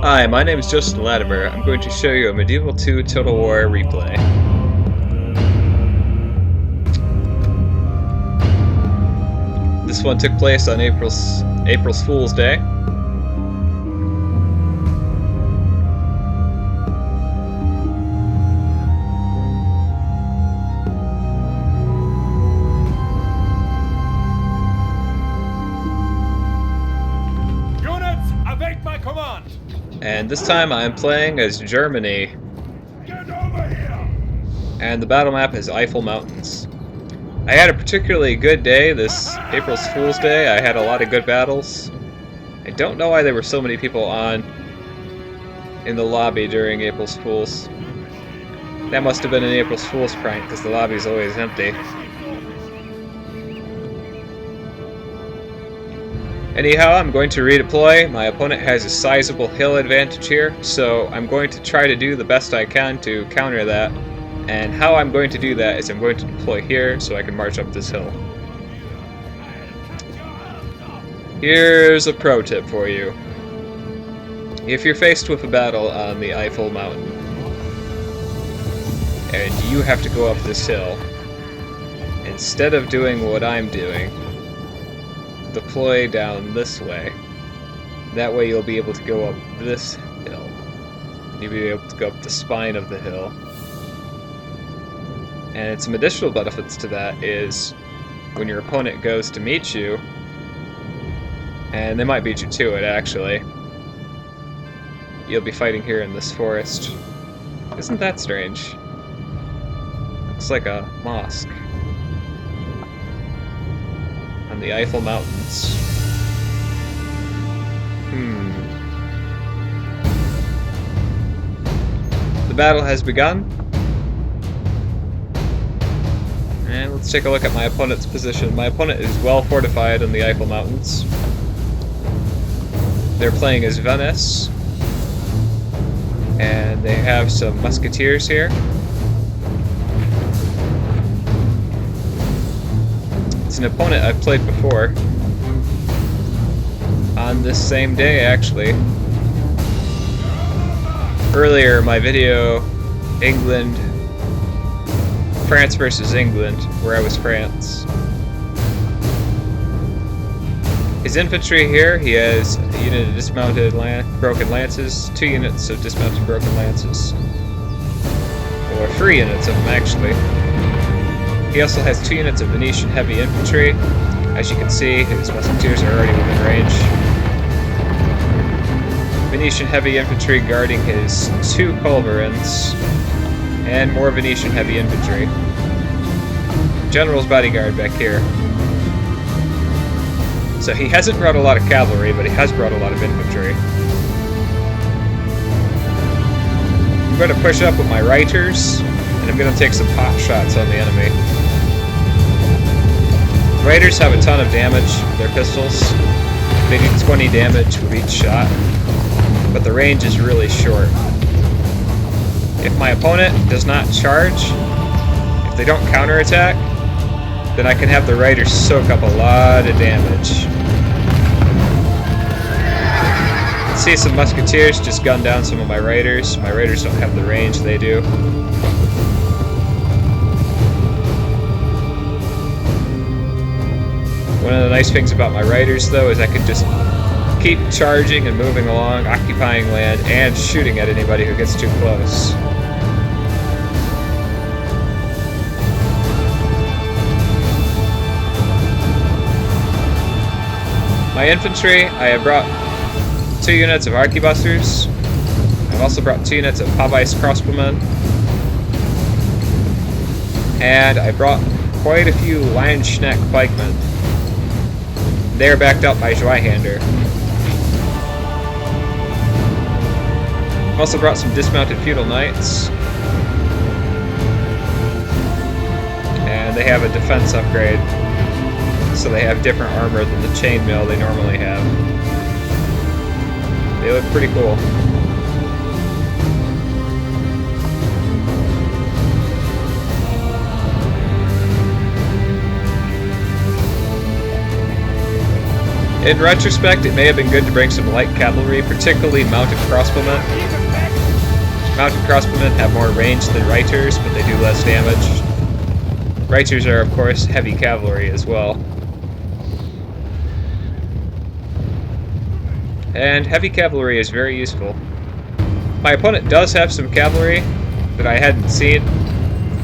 Hi, my name is Justin Latimer. I'm going to show you a Medieval 2 Total War replay. This one took place on April's Fool's Day. And this time I'm playing as Germany. Get over here! And the battle map is Eiffel Mountains. I had a particularly good day this April's Fool's Day. I had a lot of good battles. I don't know why there were so many people on in the lobby during April's Fool's. That must have been an April's Fool's prank because the lobby's always empty. Anyhow, I'm going to redeploy. My opponent has a sizable hill advantage here, so I'm going to try to do the best I can to counter that. And how I'm going to do that is I'm going to deploy here so I can march up this hill. Here's a pro tip for you. If you're faced with a battle on the Eiffel Mountain, and you have to go up this hill, instead of doing what I'm doing, deploy down this way. That way you'll be able to go up this hill. You'll be able to go up the spine of the hill. And some additional benefits to that is when your opponent goes to meet you, and they might beat you to it actually, you'll be fighting here in this forest. Isn't that strange? Looks like a mosque on the Eiffel Mountains. The battle has begun. And let's take a look at my opponent's position. My opponent is well fortified on the Eiffel Mountains. They're playing as Venice. And they have some musketeers here. It's an opponent I've played before. On this same day, actually. Earlier, my video, France versus England, where I was France. His infantry here, he has a unit of dismounted broken lances, 2 units of dismounted broken lances. Or 3 units of them, actually. He also has 2 units of Venetian heavy infantry. As you can see, his musketeers are already within range. Venetian heavy infantry guarding his 2 culverins, and more Venetian heavy infantry. General's bodyguard back here. So he hasn't brought a lot of cavalry, but he has brought a lot of infantry. I'm going to push up with my Reiters, and I'm going to take some pot shots on the enemy. Raiders have a ton of damage with their pistols. They do 20 damage with each shot, but the range is really short. If my opponent does not charge, if they don't counterattack, then I can have the Raiders soak up a lot of damage. See some musketeers just gun down some of my Raiders. My Raiders don't have the range they do. One of the nice things about my Raiders, though, is I can just keep charging and moving along, occupying land, and shooting at anybody who gets too close. My infantry, I have brought 2 units of arquebusters. I've also brought 2 units of Havice crossbowmen. And I brought quite a few Lionschneck pikemen. They're backed up by Zweihander. I've also brought some dismounted feudal knights. And they have a defense upgrade. So they have different armor than the chainmail they normally have. They look pretty cool. In retrospect, it may have been good to bring some light cavalry, particularly mounted crossbowmen. Mounted crossbowmen have more range than reiters, but they do less damage. Reiters are, of course, heavy cavalry as well. And heavy cavalry is very useful. My opponent does have some cavalry that I hadn't seen.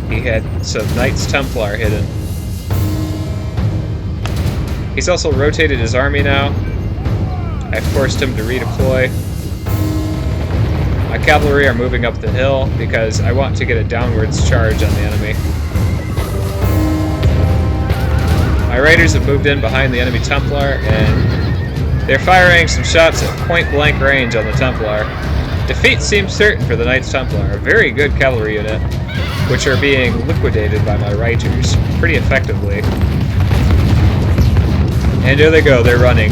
He had some Knights Templar hidden. He's also rotated his army now. I forced him to redeploy. My cavalry are moving up the hill because I want to get a downwards charge on the enemy. My raiders have moved in behind the enemy Templar, and they're firing some shots at point-blank range on the Templar. Defeat seems certain for the Knights Templar, a very good cavalry unit, which are being liquidated by my reiters pretty effectively. And there they go, they're running.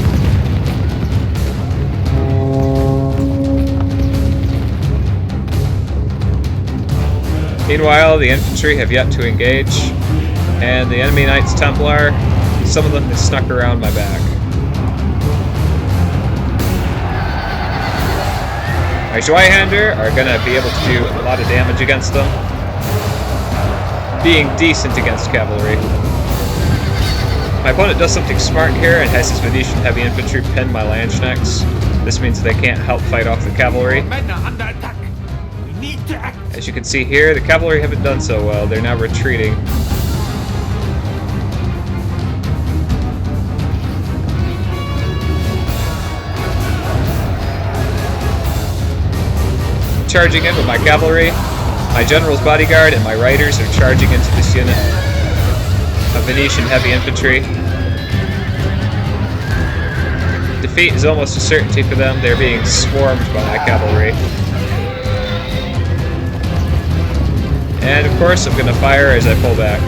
Meanwhile, the infantry have yet to engage, and the enemy Knights Templar, some of them have snuck around my back. My Zweihander are going to be able to do a lot of damage against them, being decent against cavalry. My opponent does something smart here and has his Venetian heavy infantry pin my Landsknechts. This means they can't help fight off the cavalry. As you can see here, the cavalry haven't done so well. They're now retreating. Charging in with my cavalry. My general's bodyguard and my riders are charging into this unit of Venetian heavy infantry. Defeat is almost a certainty for them. They're being swarmed by my cavalry. And of course I'm going to fire as I pull back.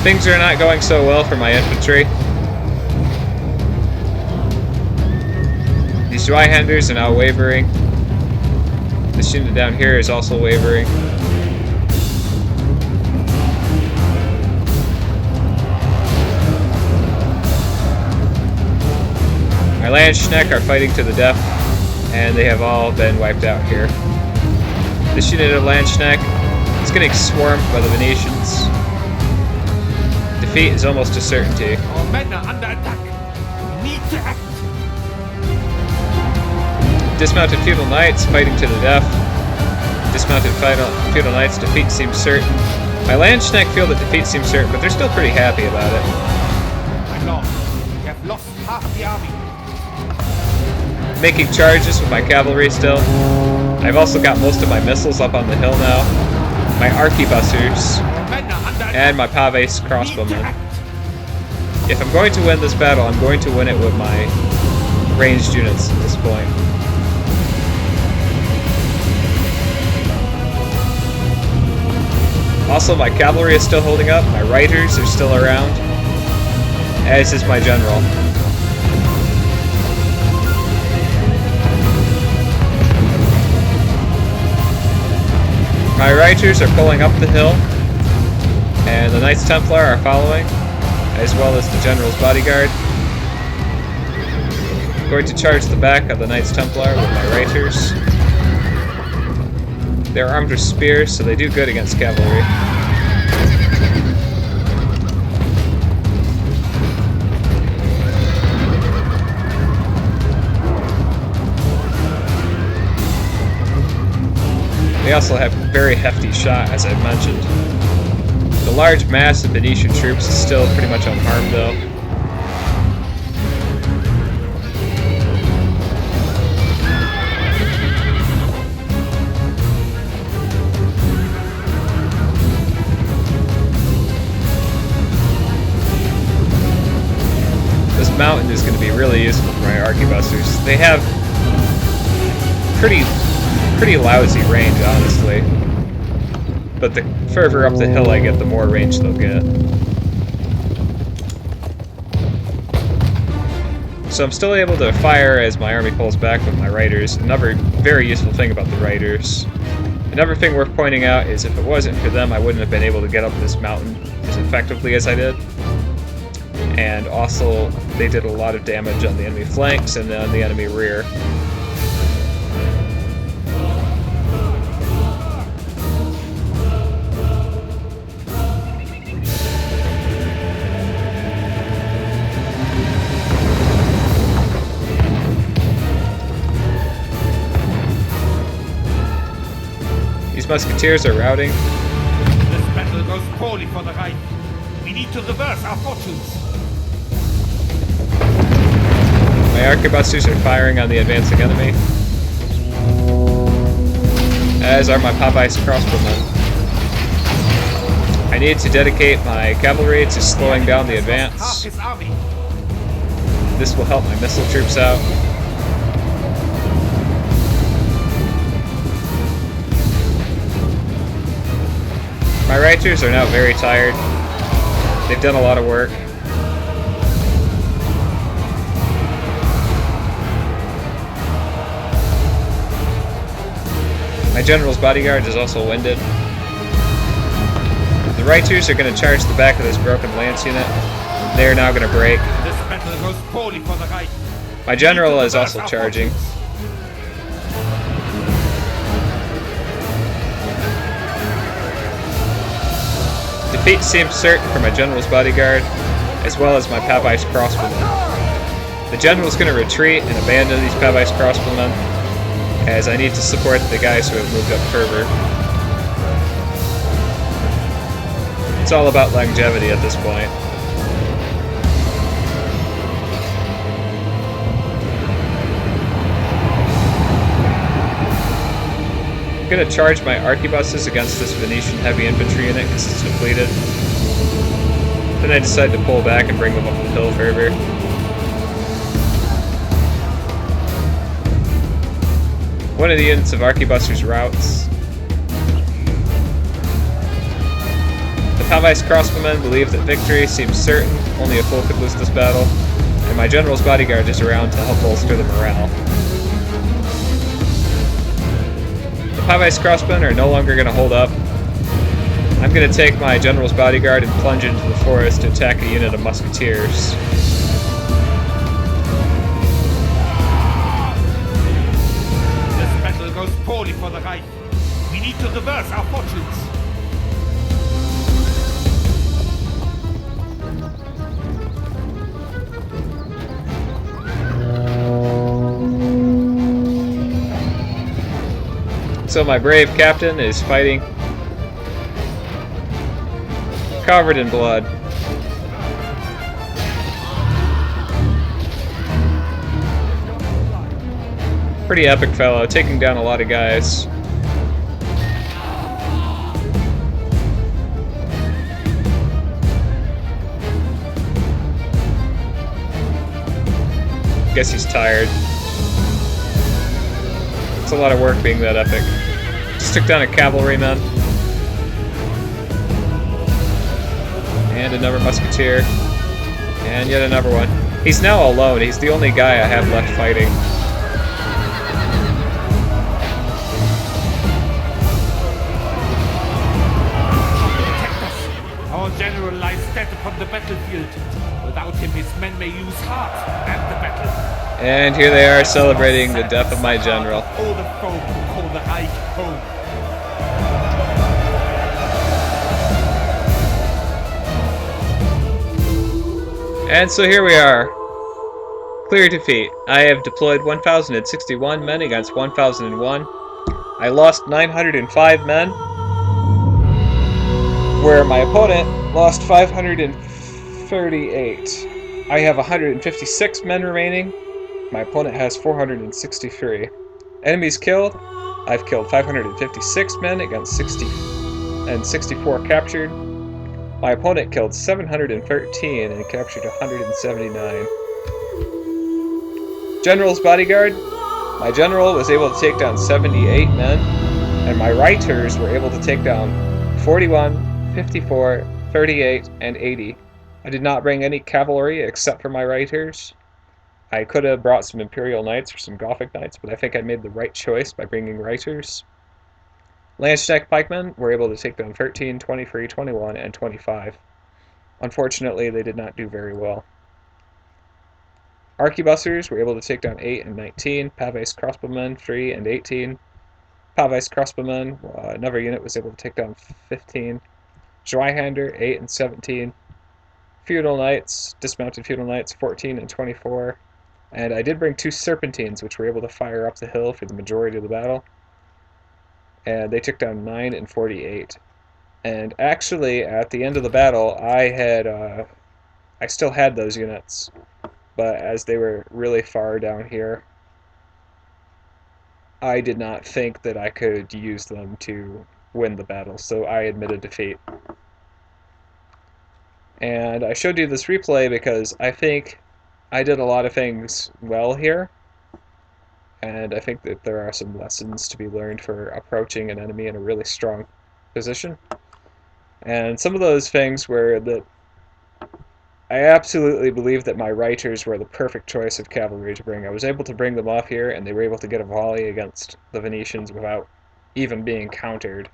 Things are not going so well for my infantry. These Zweihanders are now wavering. This unit down here is also wavering. My Landsknecht are fighting to the death, and they have all been wiped out here. This unit of Landsknecht is getting swarmed by the Venetians. Defeat is almost a certainty. Our men are under attack. We need to act. Dismounted feudal knights fighting to the death. Dismounted feudal knights, defeat seems certain. My Landsknecht feel that defeat seems certain, but they're still pretty happy about it. My lord, we have lost half the army. Making charges with my cavalry still. I've also got most of my missiles up on the hill now. My arquebusiers. Our men are under attack. And my Paves We need to crossbowmen. act. If I'm going to win this battle, I'm going to win it with my ranged units at this point. Also, my cavalry is still holding up, my riders are still around, as is my general. My riders are pulling up the hill, and the Knights Templar are following, as well as the general's bodyguard. I'm going to charge the back of the Knights Templar with my riders. They're armed with spears, so they do good against cavalry. They also have very hefty shot, as I've mentioned. The large mass of Venetian troops is still pretty much unharmed, though. This mountain is going to be really useful for my arquebusiers. They have pretty lousy range, honestly. But the further up the hill I get, the more range they'll get. So I'm still able to fire as my army pulls back with my riders. Another very useful thing about the riders. Another thing worth pointing out is if it wasn't for them, I wouldn't have been able to get up this mountain as effectively as I did. And also, they did a lot of damage on the enemy flanks and on the enemy rear. These musketeers are routing. This battle goes poorly for the Reich. We need to reverse our fortunes. My arquebusiers are firing on the advancing enemy, as are my Popeyes crossbowmen. I need to dedicate my cavalry to slowing down the advance. This will help my missile troops out. My Reiters are now very tired. They've done a lot of work. My general's bodyguard is also winded. The Reiters are going to charge the back of this broken lance unit. They are now going to break. This battle goes poorly for the Reich. My general is also charging. Defeat seems certain for my general's bodyguard, as well as my Popeyes crossbowmen. The general's going to retreat and abandon these Popeyes crossbowmen, as I need to support the guys who have moved up further. It's all about longevity at this point. I'm going to charge my arquebuses against this Venetian heavy infantry unit because it's depleted. Then I decide to pull back and bring them up the hill further. One of the units of arquebusiers routes. The Popeyes crossbowmen believe that victory seems certain, only a fool could lose this battle, and my general's bodyguard is around to help bolster the morale. The Popeyes crossbowmen are no longer going to hold up. I'm going to take my general's bodyguard and plunge into the forest to attack a unit of musketeers. Goes poorly for the Reich. We need to reverse our fortunes. So my brave captain is fighting, covered in blood. Pretty epic fellow, taking down a lot of guys. Guess he's tired. It's a lot of work being that epic. Just took down a cavalryman. And another musketeer. And yet another one. He's now alone. He's the only guy I have left fighting. Our general lies dead upon the battlefield. Without him, his men may lose heart and the battle. And here they are celebrating the death of my general. All the folk who call the Reich home. And so here we are. Clear defeat. I have deployed 1,061 men against 1,001. I lost 905 men, where my opponent lost 538. I have 156 men remaining. My opponent has 463. Enemies killed. I've killed 556 men against 60 and 64 captured. My opponent killed 713 and captured 179. General's bodyguard. My general was able to take down 78 men, and my Reiters were able to take down 41, 54, 38, and 80. I did not bring any cavalry except for my Reiters. I could have brought some Imperial Knights or some Gothic Knights, but I think I made the right choice by bringing Reiters. Landstag Pikemen were able to take down 13, 23, 21, and 25. Unfortunately, they did not do very well. Arquebussers were able to take down 8 and 19, Paves Crossbowmen 3 and 18. Paves Crossbowmen, another unit was able to take down 15. Zweihander 8 and 17. Feudal Knights, dismounted Feudal Knights 14 and 24. And I did bring 2 Serpentines, which were able to fire up the hill for the majority of the battle. And they took down 9 and 48. And actually, at the end of the battle, I still had those units, but as they were really far down here, I did not think that I could use them to win the battle, so I admitted defeat. And I showed you this replay because I think I did a lot of things well here, and I think that there are some lessons to be learned for approaching an enemy in a really strong position. And some of those things were that I absolutely believe that my Reiters were the perfect choice of cavalry to bring. I was able to bring them off here, and they were able to get a volley against the Venetians without even being countered.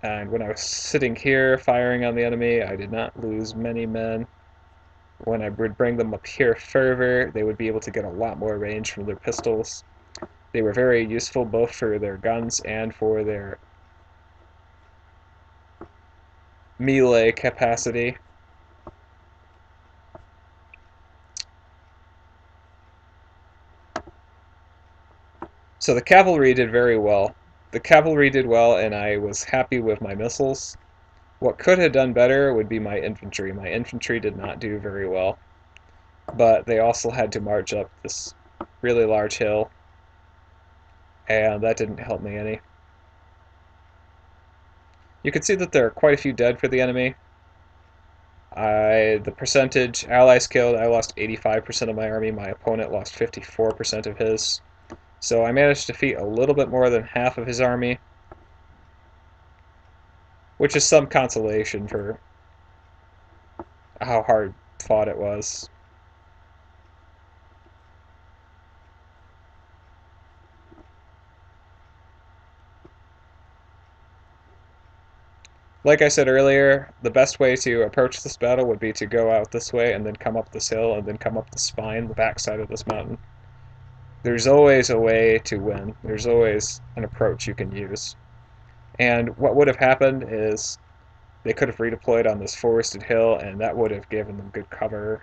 And when I was sitting here firing on the enemy, I did not lose many men. When I would bring them up here further, they would be able to get a lot more range from their pistols. They were very useful both for their guns and for their melee capacity. So the cavalry did very well. The cavalry did well, and I was happy with my missiles. What could have done better would be my infantry. My infantry did not do very well, but they also had to march up this really large hill, and that didn't help me any. You can see that there are quite a few dead for the enemy. The percentage, allies killed, I lost 85% of my army, my opponent lost 54% of his. So I managed to defeat a little bit more than half of his army, which is some consolation for how hard fought it was. Like I said earlier, the best way to approach this battle would be to go out this way and then come up this hill and then come up the spine, the backside of this mountain. There's always a way to win. There's always an approach you can use. And what would have happened is they could have redeployed on this forested hill, and that would have given them good cover.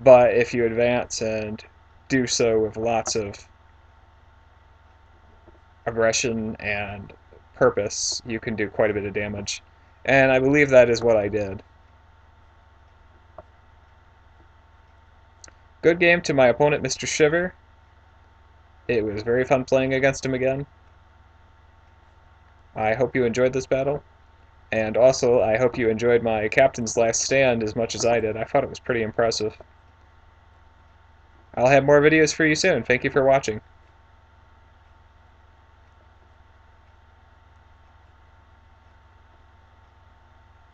But if you advance and do so with lots of aggression and purpose, you can do quite a bit of damage. And I believe that is what I did. Good game to my opponent, Mr. Shiver. It was very fun playing against him again. I hope you enjoyed this battle. And also, I hope you enjoyed my Captain's Last Stand as much as I did. I thought it was pretty impressive. I'll have more videos for you soon. Thank you for watching.